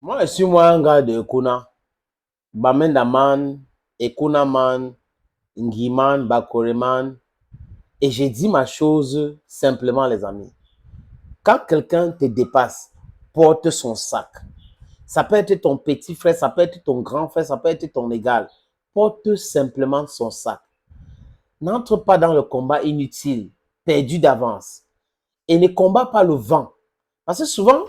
Moi, je suis moi un gars de Kuna. Bamendaman, Ekunaman, Ngiman, Bakoreman. Et j'ai dit ma chose simplement, les amis. Quand quelqu'un te dépasse, porte son sac. Ça peut être ton petit frère, ça peut être ton grand frère, ça peut être ton égal. Porte simplement son sac. N'entre pas dans le combat inutile, perdu d'avance. Et ne combat pas le vent. Parce que souvent,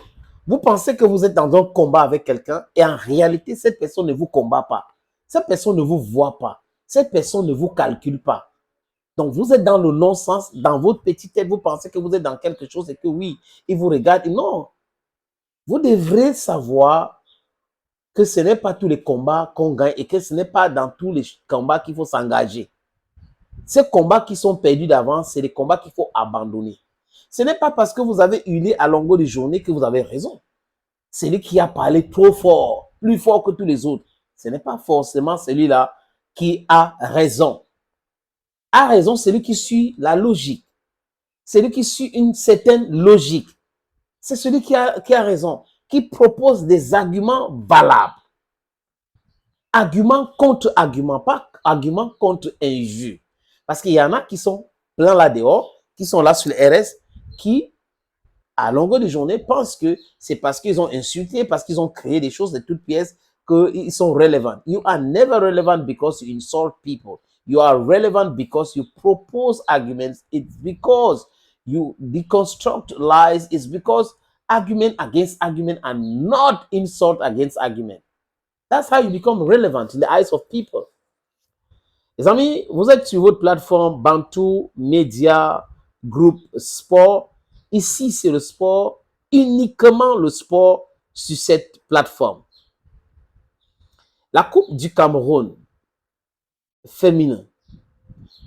vous pensez que vous êtes dans un combat avec quelqu'un et en réalité, cette personne ne vous combat pas. Cette personne ne vous voit pas. Cette personne ne vous calcule pas. Donc, vous êtes dans le non-sens. Dans votre petite tête, vous pensez que vous êtes dans quelque chose et que oui, il vous regarde. Non. Vous devrez savoir que ce n'est pas tous les combats qu'on gagne et que ce n'est pas dans tous les combats qu'il faut s'engager. Ces combats qui sont perdus d'avance, c'est les combats qu'il faut abandonner. Ce n'est pas parce que vous avez hurlé à longueur de journée que vous avez raison. Celui qui a parlé trop fort, plus fort que tous les autres, ce n'est pas forcément celui-là qui a raison. A raison celui qui suit la logique. Celui qui suit une certaine logique. C'est celui qui a raison, qui propose des arguments valables. Argument contre argument, pas argument contre injure. Parce qu'il y en a qui sont plein là dehors, qui sont là sur le RS, qui, à longueur de journée, pensent que c'est parce qu'ils ont insulté, parce qu'ils ont créé des choses de toutes pièces, qu'ils sont relevant. You are never relevant because you insult people. You are relevant because you propose arguments. It's because you deconstruct lies. It's because argument against argument and not insult against argument. That's how you become relevant in the eyes of people. Les amis, vous êtes sur votre plateforme Bantu Media Group Sport. Ici, c'est le sport, uniquement le sport sur cette plateforme. La Coupe du Cameroun féminin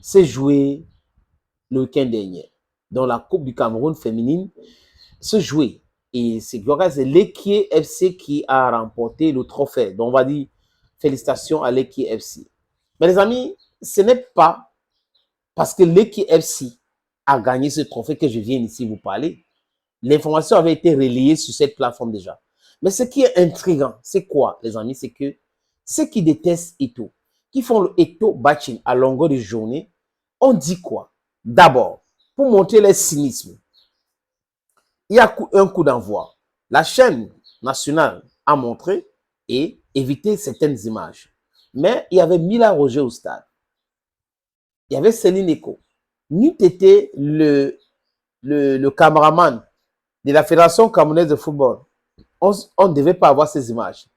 s'est jouée le week-end dernier. Donc, la Coupe du Cameroun féminine se jouait. Et c'est l'Ekie FC qui a remporté le trophée. Donc, on va dire félicitations à l'Ekie FC. Mais les amis, ce n'est pas parce que l'Ekie FC a gagné ce trophée que je viens ici vous parler. L'information avait été relayée sur cette plateforme déjà. Mais ce qui est intriguant, c'est quoi, les amis? C'est que ceux qui détestent Eto'o, qui font le Eto'o bashing à longueur de journée, on dit quoi? D'abord, pour montrer le cynisme, il y a un coup d'envoi. La chaîne nationale a montré et évité certaines images. Mais il y avait Mila Roger au stade. Il y avait Céline Eco. N'eût été le cameraman de la Fédération camerounaise de football, on ne devait pas avoir ces images.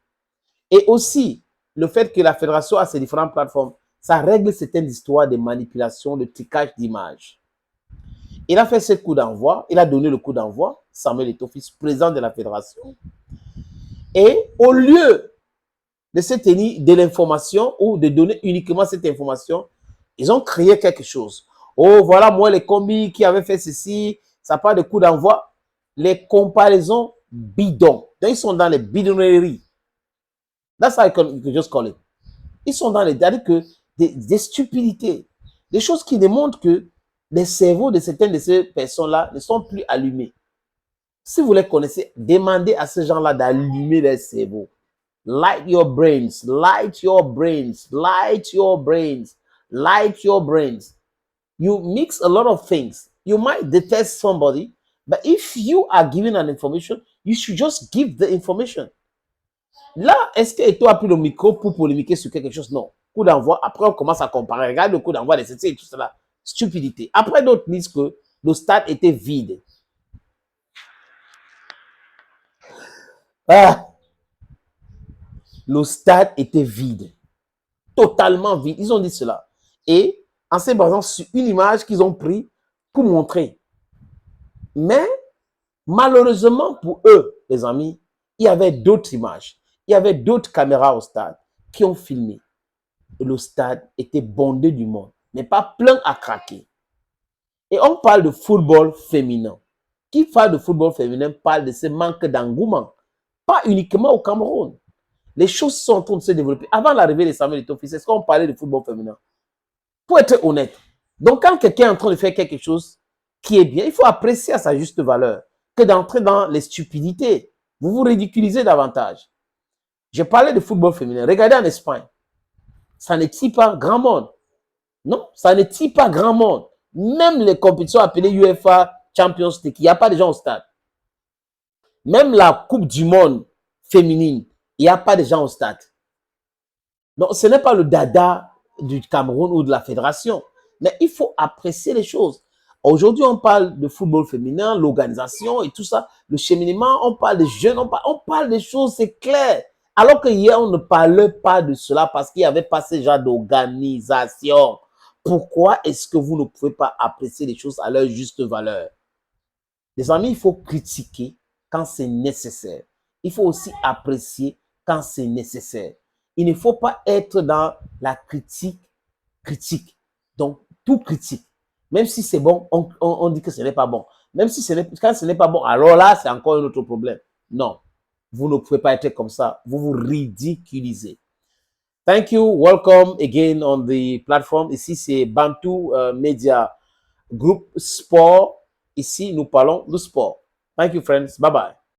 Et aussi, le fait que la fédération a ces différentes plateformes, ça règle certaines histoires de manipulation, de tricage d'images. Il a fait ce coup d'envoi, il a donné le coup d'envoi, Samuel Eto'o, président de la fédération. Et au lieu de se tenir de l'information ou de donner uniquement cette information, ils ont créé quelque chose. Oh, voilà, moi, les combis qui avaient fait ceci, ça part de coup d'envoi. Les comparaisons bidons. Donc, ils sont dans les bidonneries. That's how I can just call it. Ils sont dans les... C'est-à-dire que des stupidités. Des choses qui démontrent que les cerveaux de certaines de ces personnes-là ne sont plus allumés. Si vous les connaissez, demandez à ces gens-là d'allumer les cerveaux. Light your brains, light your brains, light your brains, light your brains. You mix a lot of things. You might detest somebody, but if you are given an information, you should just give the information. Là, est-ce que Eto'o a pris le micro pour polémiquer sur quelque chose? Non. Coup d'envoi, après on commence à comparer. Regarde le coup d'envoi de ceci et tout cela. Stupidité. Après, d'autres disent que le stade était vide. Ah. Le stade était vide. Totalement vide. Ils ont dit cela. Et en se basant sur une image qu'ils ont prise pour montrer. Mais, malheureusement pour eux, les amis, il y avait d'autres images. Il y avait d'autres caméras au stade qui ont filmé. Et le stade était bondé du monde, mais pas plein à craquer. Et on parle de football féminin. Qui parle de football féminin parle de ce manque d'engouement. Pas uniquement au Cameroun. Les choses sont en train de se développer. Avant l'arrivée de Samuel Eto'o, est-ce qu'on parlait de football féminin? Pour être honnête. Donc, quand quelqu'un est en train de faire quelque chose qui est bien, il faut apprécier à sa juste valeur que d'entrer dans les stupidités. Vous vous ridiculisez davantage. Je parlais de football féminin. Regardez en Espagne. Ça ne tire pas grand monde. Non, ça ne tire pas grand monde. Même les compétitions appelées UEFA Champions League, il n'y a pas de gens au stade. Même la Coupe du Monde féminine, il n'y a pas de gens au stade. Donc, ce n'est pas le dada du Cameroun ou de la fédération. Mais il faut apprécier les choses. Aujourd'hui, on parle de football féminin, l'organisation et tout ça, le cheminement, on parle des jeunes, on parle des choses, c'est clair. Alors que hier, on ne parlait pas de cela parce qu'il n'y avait pas ce genre d'organisation. Pourquoi est-ce que vous ne pouvez pas apprécier les choses à leur juste valeur? Les amis, il faut critiquer quand c'est nécessaire. Il faut aussi apprécier quand c'est nécessaire. Il ne faut pas être dans la critique. Donc, tout critique. Même si c'est bon, on dit que ce n'est pas bon. Même si quand ce n'est pas bon, alors là, c'est encore un autre problème. Non, vous ne pouvez pas être comme ça. Vous vous ridiculisez. Thank you. Welcome again on the platform. Ici, c'est Bantu Media Group Sport. Ici, nous parlons de sport. Thank you, friends. Bye-bye.